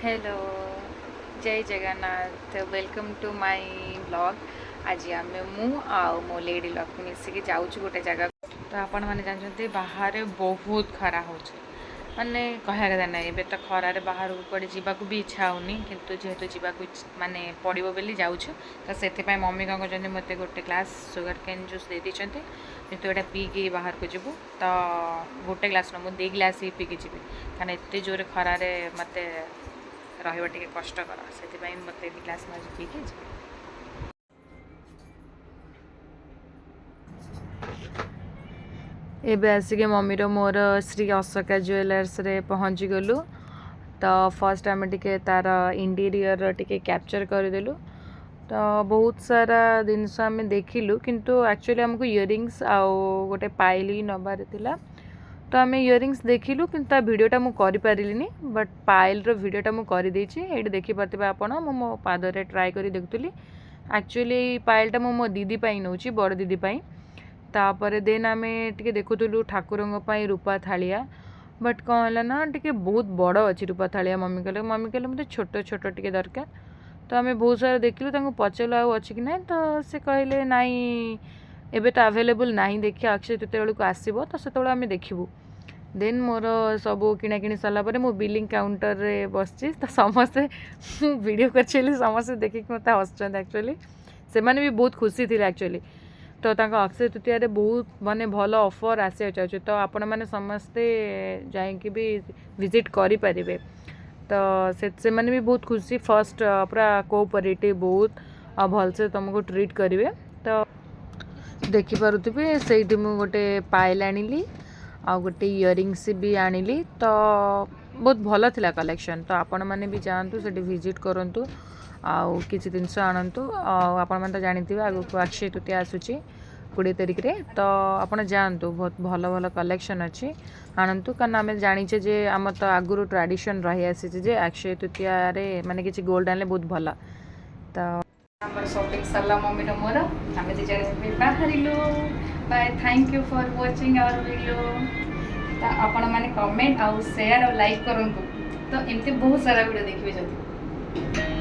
Hello जय Jagannath welcome to my blog. आज आम मु मो लेडी लक्ष्मी मिसिकी जाऊँ गोटे जगह। तो आपण मैंने जानते बाहर बहुत खरा हो माने कहया कथा ना एबे तो खरारे बाहर कड़े जावाक भी इच्छा होनी किंतु जेहेतु जावाक माने पड़ो बोली जाऊँ तो से मम्मी कौन कर मत गोटे ग्लास सुगर केन जूस दे दीजिए किंतु यहाँ पीकी बाहर को जीवु तो गोटे ग्लास न मुझे 2 ग्लास ही पीकी जी कारण एत जोर खरारे मत रहा टे कष्टकर से मत 2 ग्लास न पीकी जी। एबे आसिके मम्मीर मोर श्री अशोका ज्वेलर्स रे पहुँची गलु। तो फर्स्ट आम टे तार इंटीरियर टे कैप्चर करदेलु। तो बहुत सारा जिनस आम देखिलु किंतु एक्चुअली आमको इयरिंग्स आउ गोटे पाइल ही नबार थिला। तो आम इयरिंग्स देखिलु किंतु वीडियोटा मु करि पारिलिनी बट पाइल रो वीडियोटा मु करि देछि। एठी देखि पारथिबा आपण मो पादरे ट्राई करी देखुतली। एक्चुअली पाइलटा मो दीदी पाई नउछि बड़ दीदी पाई। तापर देन आम टे देखुलु ठाकुरंग पाई रूपा थालिया बट कौन है ना टे बहुत बड़ अच्छी रूपा थालिया। मम्मी कहले मतलब छोट छोट टे दरकार। तो आम बहुत सारा देखिलु पचारू आउ अच्छी कि ना तो से कहले नाई एबे तो अवेलेबल नहीं देखिए अक्षय तृतीया बेलू आसो तो से आम देखू। देन मोर सब किणा किणी सरला मो बिलिंग काउंटर रे बसची तो समस्ते वीडियो कर समस्ते देखिक मत हसुँच। एक्चुअली से माने भी बहुत खुशी थे एक्चुअली। तो अक्षय तृतीया रे बहुत माने भल ऑफर आसे चाहिए तो आपण मैंने समस्ते जाइए भी विजिट करि परिबे। तो से माने भी बहुत खुशी फर्स्ट पूरा कोऑपरेटिव बहुत भल से तुमको ट्रीट करेंगे। तो देखिपे से गोटे पाइल आनिली आ गोटे इयरिंग्स भी आनिली तो बहुत भल थिला कलेक्शन। तो आपण मैंने भी जातु से विजिट करूँ आउ किसी जिनस आणतु। आपण मैंने तो जानी आगु अक्षय तृतीया आसूची 20 तारिख रे तो आप जातु बहुत भल भल कलेक्शन अच्छी आणतु कारण आम जाचे जे आम तो आगुरी ट्रेडिशन रही आसी जे अक्षय तृतीया रे माने किसी गोल्ड आने बहुत भल। तो शॉपिंग सरला मम्मी मोर आम दी जन बाहर bye. Thank you for watching our video. तो आपण मैंने कमेंट आउ शेयर और लाइक करूँ तो एमती बहुत सारा वीडियो देखिए जल्दी।